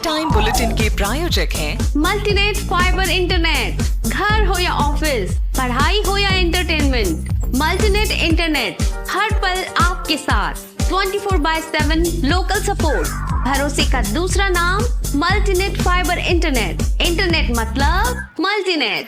Time bulletin के प्रायोजक हैं मल्टीनेट फाइबर इंटरनेट। घर हो या ऑफिस, पढ़ाई हो या एंटरटेनमेंट, मल्टीनेट इंटरनेट हर पल आपके साथ। 24/7 लोकल सपोर्ट, भरोसे का दूसरा नाम मल्टीनेट फाइबर इंटरनेट। इंटरनेट मतलब मल्टीनेट।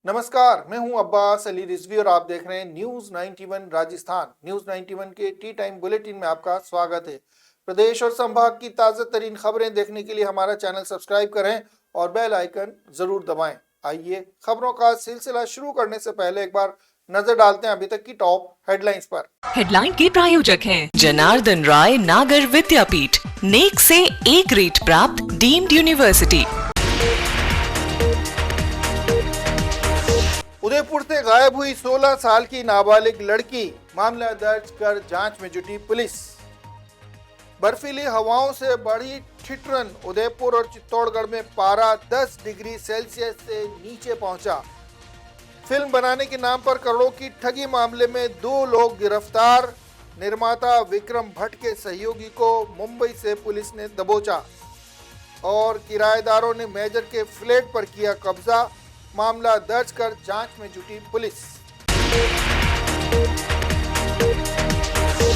नमस्कार, मैं हूं अब्बास अली रिजवी और आप देख रहे हैं न्यूज 91 राजस्थान। न्यूज 91 के टी टाइम बुलेटिन में आपका स्वागत है। प्रदेश और संभाग की ताज़ा तरीन खबरें देखने के लिए हमारा चैनल सब्सक्राइब करें और बेल आइकन जरूर दबाएं। आइए खबरों का सिलसिला शुरू करने से पहले एक बार नजर डालते हैं अभी तक की टॉप हेडलाइंस पर। हेडलाइन के प्रायोजक हैं जनार्दन राय नागर विद्यापीठ, नेक से ए ग्रेड प्राप्त डीम्ड यूनिवर्सिटी। उदयपुर से गायब हुई 16 साल की नाबालिग लड़की, मामला दर्ज कर जांच में जुटी पुलिस। बर्फीली हवाओं से बढ़ी ठिठुरन, उदयपुर और चित्तौड़गढ़ में पारा 10 डिग्री सेल्सियस से नीचे पहुंचा। फिल्म बनाने के नाम पर करोड़ों की ठगी मामले में 2 लोग गिरफ्तार। निर्माता विक्रम भट्ट के सहयोगी को मुंबई से पुलिस ने दबोचा और किराएदारों ने मेजर के फ्लैट पर किया कब्जा। मामला दर्ज कर जांच में जुटी पुलिस।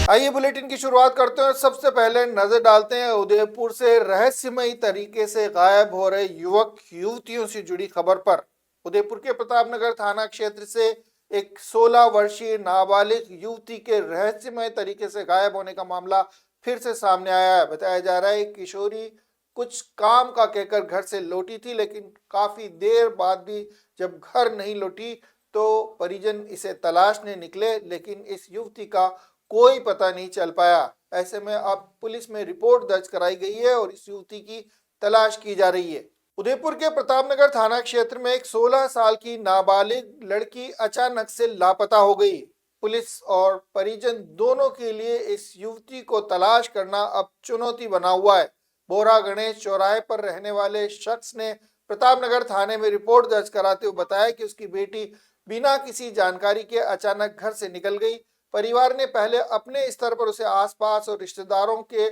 आइए बुलेटिन की शुरुआत करते हैं। सबसे पहले नजर डालते हैं उदयपुर से रहस्यमयी तरीके से गायब हो रहे युवक युवतियों से जुड़ी खबर पर। उदयपुर के प्रतापनगर थाना क्षेत्र से एक 16 वर्षीय नाबालिग युवती के रहस्यमय तरीके से गायब होने का मामला फिर से सामने आया है। बताया जा रहा है किशोरी कुछ काम का कहकर घर से लौटी थी, लेकिन काफी देर बाद भी जब घर नहीं लौटी तो परिजन इसे तलाशने निकले, लेकिन इस युवती का कोई पता नहीं चल पाया। ऐसे में अब पुलिस में रिपोर्ट दर्ज कराई गई है और इस युवती की तलाश की जा रही है। उदयपुर के प्रतापनगर थाना क्षेत्र में एक 16 साल की नाबालिग लड़की अचानक से लापता हो गई। पुलिस और परिजन दोनों के लिए इस युवती को तलाश करना अब चुनौती बना हुआ है। बोरा गणेश चौराहे पर रहने वाले शख्स ने प्रतापनगर थाने में रिपोर्ट दर्ज कराते हुए बताया कि उसकी बेटी बिना किसी जानकारी के अचानक घर से निकल गई। परिवार ने पहले अपने स्तर पर उसे आसपास और रिश्तेदारों के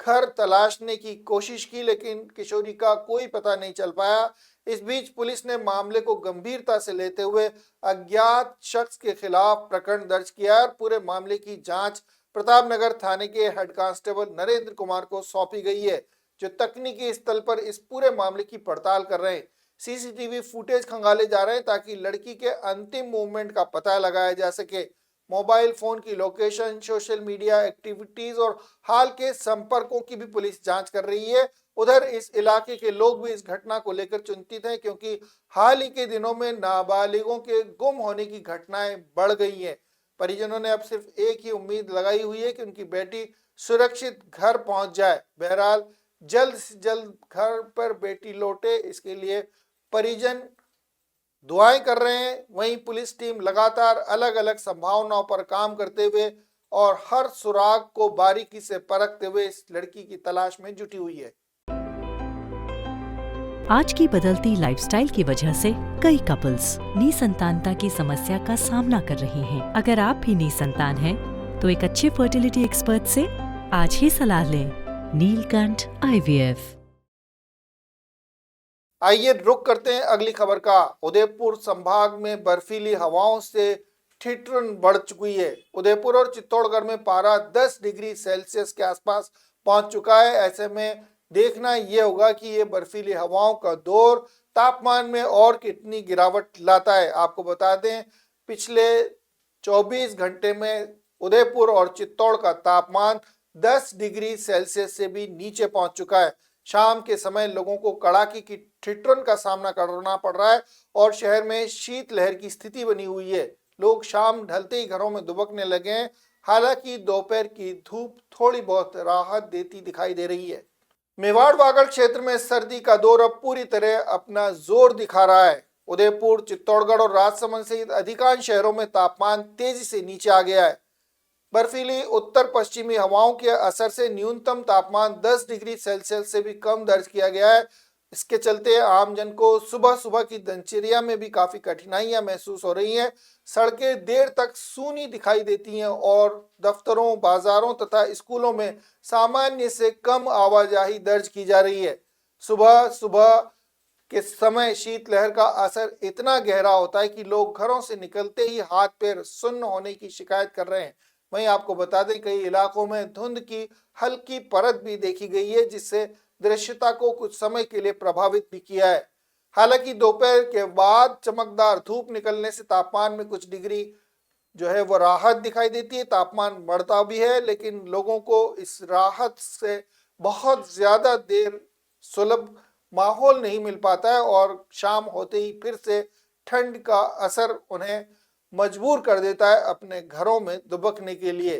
घर तलाशने की कोशिश की, लेकिन किशोरी का कोई पता नहीं चल पाया। इस बीच पुलिस ने मामले को गंभीरता से लेते हुए अज्ञात शख्स के खिलाफ प्रकरण दर्ज किया और पूरे मामले की जांच प्रतापनगर थाने के हेड कांस्टेबल नरेंद्र कुमार को सौंपी गई है, जो तकनीकी स्थल पर इस पूरे मामले की पड़ताल कर रहे हैं। सीसीटीवी फुटेज खंगाले जा रहे हैं ताकि लड़की के अंतिम मूवमेंट का पता लगाया जा सके। मोबाइल फोन की लोकेशन, सोशल मीडिया एक्टिविटीज और हाल के संपर्कों की भी पुलिस जांच कर रही है। उधर इस इलाके के लोग भी इस घटना को लेकर चिंतित हैं, क्योंकि हाल ही के दिनों में नाबालिगों के गुम होने की घटनाएं बढ़ गई हैं। परिजनों ने अब सिर्फ एक ही उम्मीद लगाई हुई है कि उनकी बेटी सुरक्षित घर पहुंच जाए। बहरहाल जल्द से जल्द घर पर बेटी लौटे, इसके लिए परिजन दुआएं कर रहे हैं। वहीं पुलिस टीम लगातार अलग अलग संभावनाओं पर काम करते हुए और हर सुराग को बारीकी से परखते हुए इस लड़की की तलाश में जुटी हुई है। आज की बदलती लाइफस्टाइल की वजह से कई कपल्स निसंतानता की समस्या का सामना कर रहे हैं। अगर आप भी निसंतान हैं, तो एक अच्छे फर्टिलिटी एक्सपर्ट से आज ही सलाह लें। नीलकंठ IVF। आइए रुक करते हैं अगली खबर का। उदयपुर संभाग में बर्फीली हवाओं से ठिठुरन बढ़ चुकी है। उदयपुर और चित्तौड़गढ़ में पारा 10 डिग्री सेल्सियस के आसपास पहुंच चुका है। ऐसे में देखना यह होगा कि ये बर्फीली हवाओं का दौर तापमान में और कितनी गिरावट लाता है। आपको बता दें, पिछले 24 घंटे में उदयपुर और चित्तौड़ का तापमान 10 डिग्री सेल्सियस से भी नीचे पहुंच चुका है। शाम के समय लोगों को कड़ाके की ठिठुरन का सामना करना पड़ रहा है और शहर में शीतलहर की स्थिति बनी हुई है। लोग शाम ढलते ही घरों में दुबकने लगे हैं। हालांकि दोपहर की धूप थोड़ी बहुत राहत देती दिखाई दे रही है। मेवाड़ वागड़ क्षेत्र में सर्दी का दौर अब पूरी तरह अपना जोर दिखा रहा है। उदयपुर, चित्तौड़गढ़ और राजसमंद सहित अधिकांश शहरों में तापमान तेजी से नीचे आ गया है। बर्फीली उत्तर पश्चिमी हवाओं के असर से न्यूनतम तापमान 10 डिग्री सेल्सियस से भी कम दर्ज किया गया है। इसके चलते आमजन को सुबह सुबह की दिनचर्या में भी काफी कठिनाइयां महसूस हो रही हैं। सड़कें देर तक सूनी दिखाई देती हैं और दफ्तरों, बाजारों तथा स्कूलों में सामान्य से कम आवाजाही दर्ज की जा रही है। सुबह सुबह के समय शीतलहर का असर इतना गहरा होता है कि लोग घरों से निकलते ही हाथ पैर सुन्न होने की शिकायत कर रहे हैं। वहीं आपको बता दें, कई इलाकों में धुंध की हल्की परत भी देखी गई है, जिससे दृश्यता को कुछ समय के लिए प्रभावित भी किया है। हालांकि दोपहर के बाद चमकदार धूप निकलने से तापमान में कुछ डिग्री जो है वो राहत दिखाई देती है। तापमान बढ़ता भी है, लेकिन लोगों को इस राहत से बहुत ज्यादा देर सुलभ माहौल नहीं मिल पाता है और शाम होते ही फिर से ठंड का असर उन्हें मजबूर कर देता है अपने घरों में दुबकने के लिए।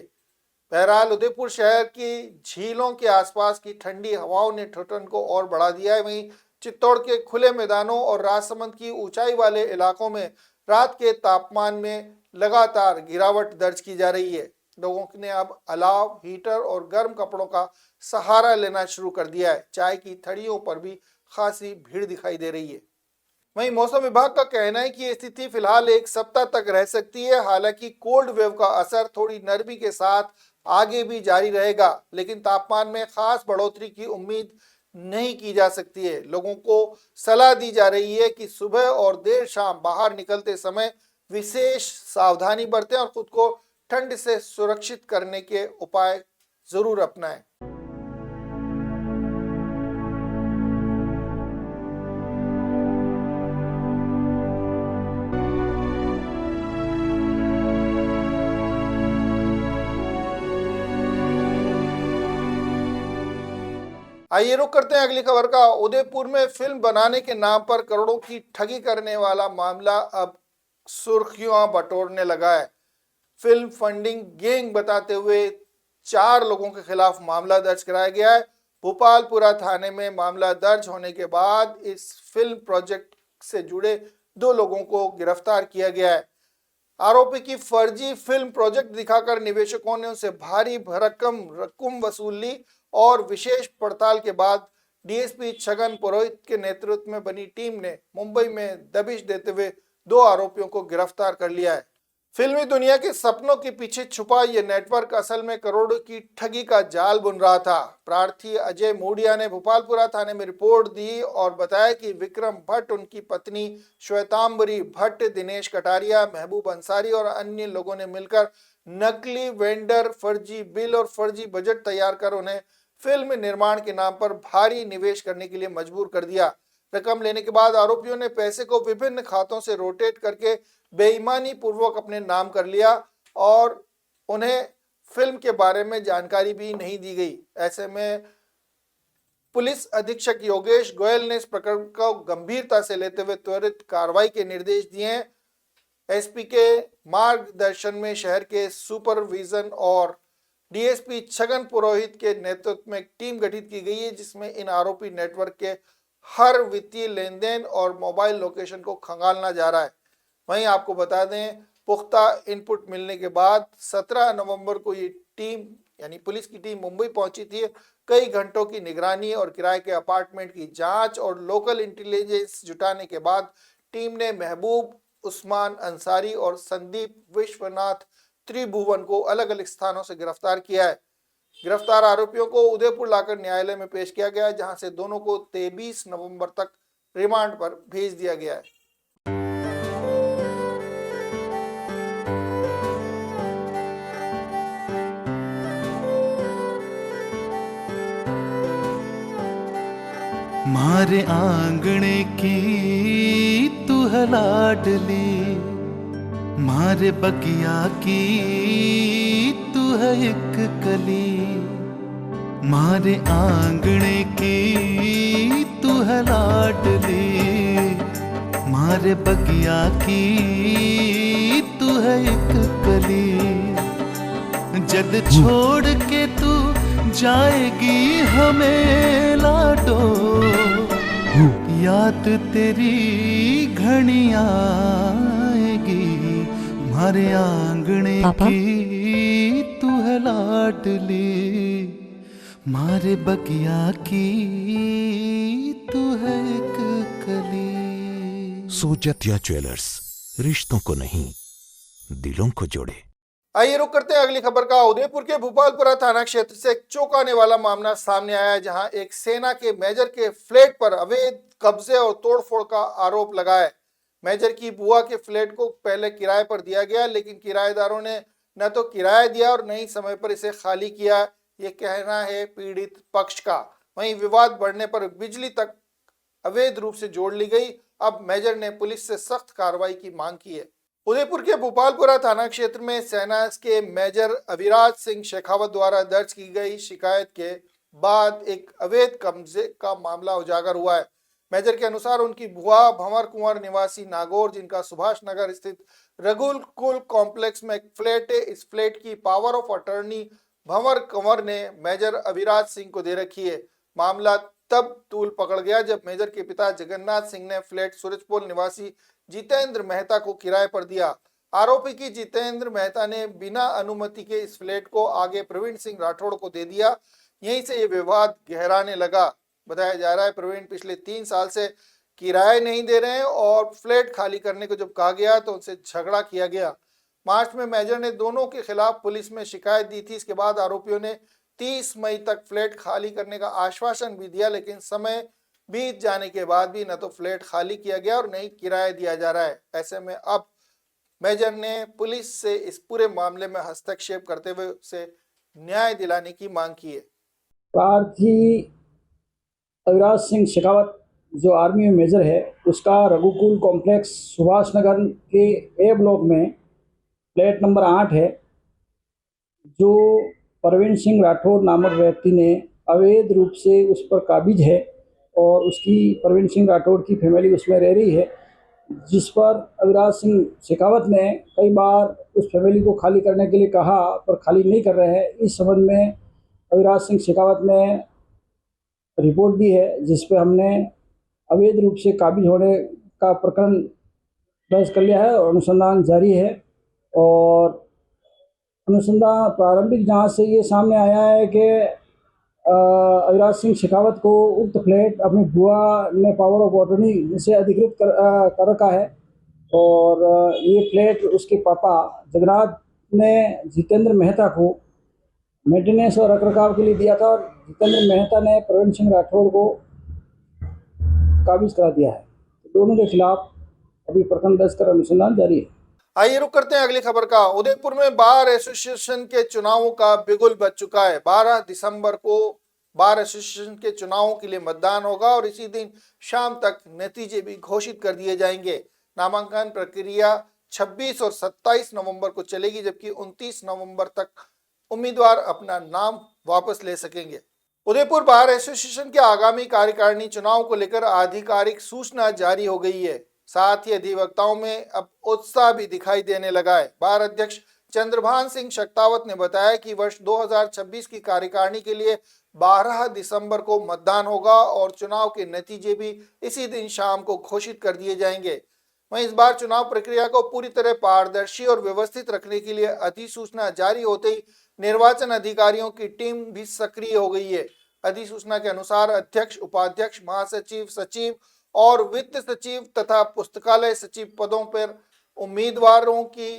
बहरहाल उदयपुर शहर की झीलों के आसपास की ठंडी हवाओं ने ठंड को और बढ़ा दिया है। वहीं चित्तौड़ के खुले मैदानों और राजसमंद की ऊंचाई वाले इलाकों में रात के तापमान में लगातार गिरावट दर्ज की जा रही है। लोगों ने अब अलाव, हीटर और गर्म कपड़ों का सहारा लेना शुरू कर दिया है। चाय की थड़ियों पर भी खासी भीड़ दिखाई दे रही है। वहीं मौसम विभाग का कहना है कि ये स्थिति फिलहाल एक सप्ताह तक रह सकती है। हालांकि कोल्ड वेव का असर थोड़ी नरमी के साथ आगे भी जारी रहेगा, लेकिन तापमान में खास बढ़ोतरी की उम्मीद नहीं की जा सकती है। लोगों को सलाह दी जा रही है कि सुबह और देर शाम बाहर निकलते समय विशेष सावधानी बरतें और खुद को ठंड से सुरक्षित करने के उपाय जरूर अपनाएं। आइए रुक करते हैं अगली खबर का। उदयपुर में फिल्म बनाने के नाम पर करोड़ों की ठगी करने वाला मामला अब सुर्खियां बटोरने लगा है। फिल्म फंडिंग गैंग बताते हुए 4 लोगों के खिलाफ मामला दर्ज कराया गया है। भोपालपुरा थाने में मामला दर्ज होने के बाद इस फिल्म प्रोजेक्ट से जुड़े 2 लोगों को गिरफ्तार किया गया है। आरोपी की फर्जी फिल्म प्रोजेक्ट दिखाकर निवेशकों ने उनसे भारी रकम वसूल ली और विशेष पड़ताल के बाद डीएसपी छगन पुरोहित के नेतृत्व में बनी टीम ने मुंबई में दबिश देते हुए 2 आरोपियों को गिरफ्तार कर लिया है। फिल्मी दुनिया के सपनों के पीछे छुपा ये नेटवर्क असल में करोड़ों की ठगी का जाल बुन रहा था। प्रार्थी अजय मूडिया ने भोपालपुरा थाने में रिपोर्ट दी और बताया कि विक्रम भट्ट, उनकी पत्नी श्वेतांबरी भट्ट, दिनेश कटारिया, महबूब अंसारी और अन्य लोगों ने मिलकर नकली वेंडर, फर्जी बिल और फर्जी बजट तैयार कर उन्हें फिल्म निर्माण के नाम पर भारी निवेश करने के लिए मजबूर कर दिया। रकम लेने के बाद आरोपियों ने पैसे को विभिन्न खातों से रोटेट करके बेईमानी पूर्वक अपने नाम कर लिया और उन्हें फिल्म के बारे में जानकारी भी नहीं दी गई। ऐसे में पुलिस अधीक्षक योगेश गोयल ने इस प्रकरण को गंभीरता से लेते हुए त्वरित कार्रवाई के निर्देश दिए हैं। एसपी के मार्गदर्शन में शहर के सुपरविजन और डीएसपी छगन पुरोहित के नेतृत्व में एक टीम गठित की गई है, जिसमें इन आरोपी नेटवर्क के हर वित्तीय लेन देन और मोबाइल लोकेशन को खंगालना जा रहा है। वहीं आपको बता दें, पुख्ता इनपुट मिलने के बाद 17 नवंबर को ये टीम यानी पुलिस की टीम मुंबई पहुंची थी। कई घंटों की निगरानी और किराए के अपार्टमेंट की जांच और लोकल इंटेलिजेंस जुटाने के बाद टीम ने महबूब, उस्मान अंसारी और संदीप विश्वनाथ त्रिभुवन को अलग अलग स्थानों से गिरफ्तार किया है। गिरफ्तार आरोपियों को उदयपुर लाकर न्यायालय में पेश किया गया है, जहां से दोनों को 23 नवंबर तक रिमांड पर भेज दिया गया है। मारे आंगणे की तू है लाडली, मारे बगिया की तू है एक कली, मारे आंगणे की तू है लाडली, मारे बगिया की तू है एक कली। जद छोड़ के तू जाएगी हमें लाडो, याद तेरी घनी आएगी, मारे आंगणे की तू है लाडली, मारे बगिया की तू है एक कली। सोजतिया ज्वेलर्स, रिश्तों को नहीं दिलों को जोड़े। आइए रुक करते हैं अगली खबर का। उदयपुर के भूपालपुरा थाना क्षेत्र से एक चौंकाने वाला मामला सामने आया है, जहां एक सेना के मेजर के फ्लैट पर अवैध कब्जे और तोड़फोड़ का आरोप लगा है। मेजर की बुआ के फ्लैट को पहले किराए पर दिया गया, लेकिन किराएदारों ने न तो किराया दिया और न ही समय पर इसे खाली किया, ये कहना है पीड़ित पक्ष का। वहीं विवाद बढ़ने पर बिजली तक अवैध रूप से जोड़ ली गई। अब मेजर ने पुलिस से सख्त कार्रवाई की मांग की है। उदयपुर के भूपालपुरा थाना क्षेत्र में सेना के मेजर अविराज सिंह शेखावत द्वारा दर्ज की गई शिकायत के बाद एक अवैध कब्जे का मामला उजागर हुआ है। मेजर के अनुसार उनकी बुआ भंवर कुंवर निवासी नागौर, जिनका सुभाष नगर स्थित रघुकुल कॉम्प्लेक्स में एक फ्लैट है, इस फ्लैट की पावर ऑफ अटॉर्नी भंवर कुंवर ने मेजर अविराज सिंह को दे रखी है। मामला तब तूल पकड़ गया जब मेजर के पिता जगन्नाथ सिंह ने फ्लैट सूरजपोल निवासी जितेंद्र मेहता को किराए पर दिया। आरोपी की जितेंद्र मेहता ने बिना अनुमति के इस फ्लैट को आगे प्रवीण सिंह राठौड़ को दे दिया। यहीं से ये विवाद गहराने लगा। बताया जा रहा है प्रवीण पिछले 3 साल से किराए नहीं दे रहे हैं और फ्लैट खाली करने को जब कहा गया तो उनसे झगड़ा किया गया। मार्च में मेजर ने दोनों के खिलाफ पुलिस में शिकायत दी थी। इसके बाद आरोपियों ने 30 मई तक फ्लैट खाली करने का आश्वासन भी दिया, लेकिन समय बीत जाने के बाद भी न तो फ्लैट खाली किया गया और न ही किराया दिया जा रहा है। ऐसे में अब मेजर ने पुलिस से इस पूरे मामले में हस्तक्षेप करते हुए उसे न्याय दिलाने की मांग की है। प्रार्थी अविराज सिंह शेखावत जो आर्मी में मेजर है, उसका रघुकुल कॉम्प्लेक्स सुभाष नगर के ए ब्लॉक में फ्लैट नंबर 8 है, जो प्रवीण सिंह राठौर नामक व्यक्ति ने अवैध रूप से उस पर काबिज है और उसकी प्रवीण सिंह राठौर की फैमिली उसमें रह रही है, जिस पर अविराज सिंह शेखावत ने कई बार उस फैमिली को खाली करने के लिए कहा पर खाली नहीं कर रहे हैं। इस संबंध में अविराज सिंह शेखावत ने रिपोर्ट दी है, जिस पर हमने अवैध रूप से काबिज होने का प्रकरण दर्ज कर लिया है और अनुसंधान जारी है। और अनुसंधान प्रारंभिक जांच से ये सामने आया है कि अविराज सिंह शेखावत को उक्त फ्लैट अपनी बुआ ने पावर ऑफ अटॉर्नी से अधिकृत कर रखा है और ये फ्लैट उसके पापा जगन्नाथ ने जितेंद्र मेहता को मेंटेनेंस और रखरखाव के लिए दिया था और जितेंद्र मेहता ने प्रवीण सिंह राठौर को काबिज करा दिया है। दोनों के खिलाफ अभी प्रकरण दर्ज कर अनुसंधान जारी है। आइए रुक करते हैं अगली खबर का। उदयपुर में बार एसोसिएशन के चुनावों का बिगुल बज चुका है। 12 दिसंबर को बार एसोसिएशन के चुनावों के लिए मतदान होगा और इसी दिन शाम तक नतीजे भी घोषित कर दिए जाएंगे। नामांकन प्रक्रिया 26 और 27 नवंबर को चलेगी, जबकि 29 नवंबर तक उम्मीदवार अपना नाम वापस ले सकेंगे। उदयपुर बार एसोसिएशन के आगामी कार्यकारिणी चुनाव को लेकर आधिकारिक सूचना जारी हो गई है। साथ ही अधिवक्ताओं में अब उत्साह भी दिखाई देने लगा है। बार अध्यक्ष चंद्रभान सिंह शक्तावत ने बताया कि वर्ष 2026 की कार्यकारिणी के लिए 12 दिसंबर को मतदान होगा और चुनाव के नतीजे भी इसी दिन शाम को घोषित कर दिए जाएंगे। वहीं इस बार चुनाव प्रक्रिया को पूरी तरह पारदर्शी और व्यवस्थित रखने के लिए अधिसूचना जारी होते ही निर्वाचन अधिकारियों की टीम भी सक्रिय हो गई है। अधिसूचना के अनुसार अध्यक्ष, उपाध्यक्ष, महासचिव, सचिव और वित्त सचिव तथा पुस्तकालय सचिव पदों पर उम्मीदवारों की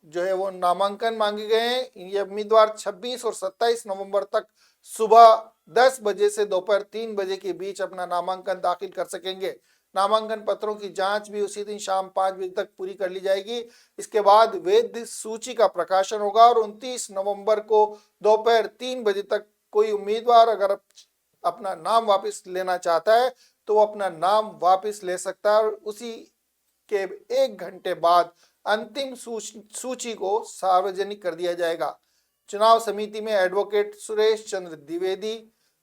जो है वो नामांकन मांगे गए हैं। ये उम्मीदवार 26 और 27 नवंबर तक सुबह 10 बजे से दोपहर 3 बजे के बीच अपना नामांकन दाखिल कर सकेंगे। नामांकन पत्रों की जांच भी उसी दिन शाम 5 बजे तक पूरी कर ली जाएगी। इसके बाद वैध सूची का प्रकाशन होगा और 29 नवंबर को दोपहर 3 बजे तक कोई उम्मीदवार अगर अपना नाम वापस लेना चाहता है तो वो अपना नाम वापस ले सकता है और उसी के 1 घंटे बाद अंतिम सूची को सार्वजनिक कर दिया जाएगा। चुनाव समिति में एडवोकेट सुरेश चंद्र द्विवेदी,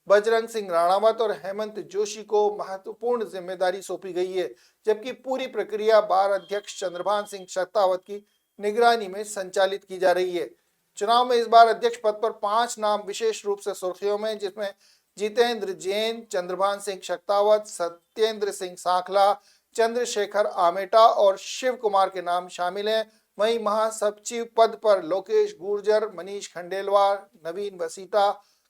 बजरंग सिंह राणावत और हेमंत जोशी को महत्वपूर्ण जिम्मेदारी सौंपी गई है, जबकि पूरी प्रक्रिया बार अध्यक्ष चंद्रभान सिंह शक्तावत की निगरानी में संचालित की जा रही है। चुनाव में इस बार अध्यक्ष पद पर 5 नाम विशेष रूप से सुर्खियों में, जिसमें जितेंद्र जैन, चंद्रभान सिंह शक्तावत, सत्येंद्र सिंह सांखला, चंद्रशेखर आमेटा और शिव कुमार के नाम शामिल हैं। वहीं महासचिव पद पर लोकेश गुर्जर, मनीष खंडेलवाल, नवीन वसीता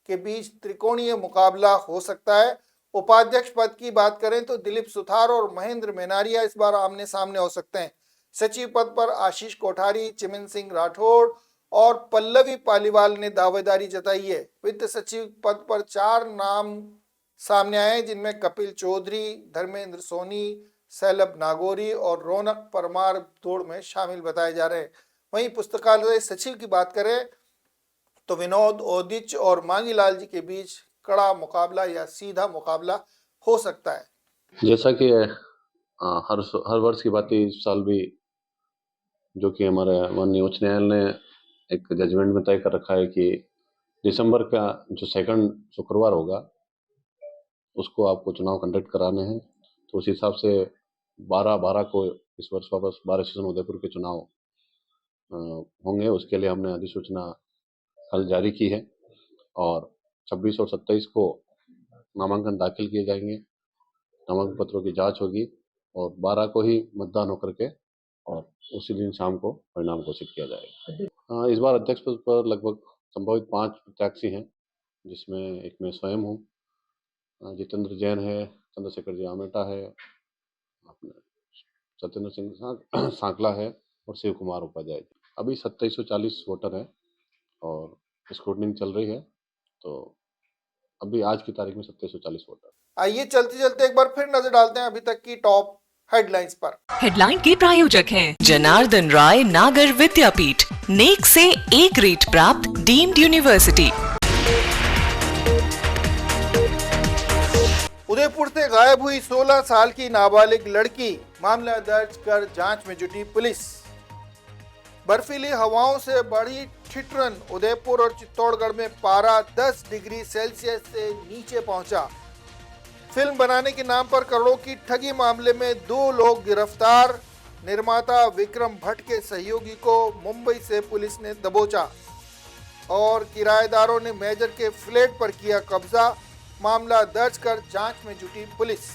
के बीच त्रिकोणीय मुकाबला हो सकता है। उपाध्यक्ष पद की बात करें तो दिलीप सुथार और महेंद्र मेनारिया इस बार आमने सामने हो सकते हैं। सचिव पद पर आशीष कोठारी, चिमन सिंह राठौड़ और पल्लवी पालीवाल ने दावेदारी जताई है। वित्त सचिव पद पर 4 नाम सामने आए, जिनमें कपिल चौधरी, धर्मेंद्र सोनी, सैलभ नागौरी और रौनक परमार दौड़ में शामिल बताए जा रहे हैं। वहीं पुस्तकालय सचिव की बात करें तो विनोद ओदिच और मांगीलाल जी के बीच कड़ा मुकाबला या सीधा मुकाबला हो सकता है। जैसा कि हर वर्ष की बात इस साल भी, जो कि हमारे माननीय उच्च न्यायालय ने एक जजमेंट में तय कर रखा है कि दिसंबर का जो 2 शुक्रवार होगा उसको आपको चुनाव कंडक्ट कराने हैं। तो उस हिसाब से 12 को इस वर्ष वापस 12 सेशन उदयपुर के चुनाव होंगे। उसके लिए हमने अधिसूचना कल जारी की है और 26 और 27 को नामांकन दाखिल किए जाएंगे, नामांकन पत्रों की जांच होगी और 12 को ही मतदान होकर के और उसी दिन शाम को परिणाम घोषित किया जाएगा। इस बार अध्यक्ष पद पर लगभग संभावित 5 प्रत्याशी हैं, जिसमें एक मैं स्वयं हूँ, जितेंद्र जैन है, चंद्रशेखर जी आमेटा है, सत्येंद्र सिंह सांकला है और शिव कुमार उपाध्याय। अभी 2740 वोटर है और स्क्रूटनिंग चल रही है, तो अभी आज की तारीख में 2740 वोटर। आइए चलते चलते एक बार फिर नजर डालते हैं अभी तक की टॉप हेडलाइंस पर। हेडलाइन के प्रायोजक हैं जनार्दन राय नागर विद्यापीठ, नेक से A ग्रेड प्राप्त डीम्ड यूनिवर्सिटी। उदयपुर से गायब हुई 16 साल की नाबालिग लड़की, मामला दर्ज कर जांच में जुटी पुलिस। बर्फीली हवाओं से बढ़ी ठिठुरन, उदयपुर और चित्तौड़गढ़ में पारा 10 डिग्री सेल्सियस से नीचे पहुंचा। फिल्म बनाने के नाम पर करोड़ों की ठगी मामले में 2 लोग गिरफ्तार। निर्माता विक्रम भट्ट के सहयोगी को मुंबई से पुलिस ने दबोचा और किराएदारों ने मेजर के फ्लैट पर किया कब्जा। मामला दर्ज कर जांच में जुटी पुलिस।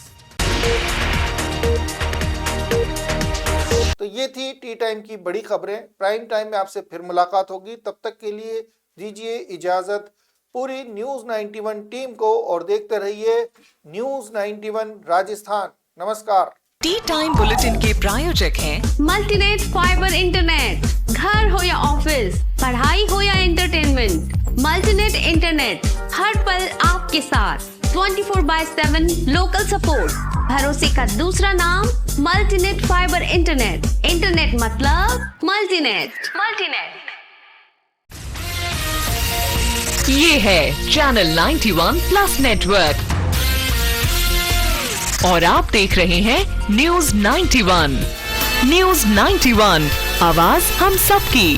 तो ये थी टी टाइम की बड़ी खबरें। प्राइम टाइम में आपसे फिर मुलाकात होगी, तब तक के लिए दीजिए इजाजत पूरी न्यूज़ 91 टीम को और देखते रहिए न्यूज़ 91 राजस्थान। नमस्कार। टी टाइम बुलेटिन के प्रायोजक हैं मल्टीनेट फाइबर इंटरनेट। घर हो या ऑफिस, पढ़ाई हो या एंटरटेनमेंट, मल्टीनेट इंटरनेट हर पल आपके साथ। 24/7 लोकल सपोर्ट, भरोसे का दूसरा नाम मल्टीनेट फाइबर इंटरनेट। इंटरनेट मतलब मल्टीनेट। ये है चैनल 91 प्लस नेटवर्क और आप देख रहे हैं न्यूज़ 91। न्यूज़ 91, आवाज हम सबकी।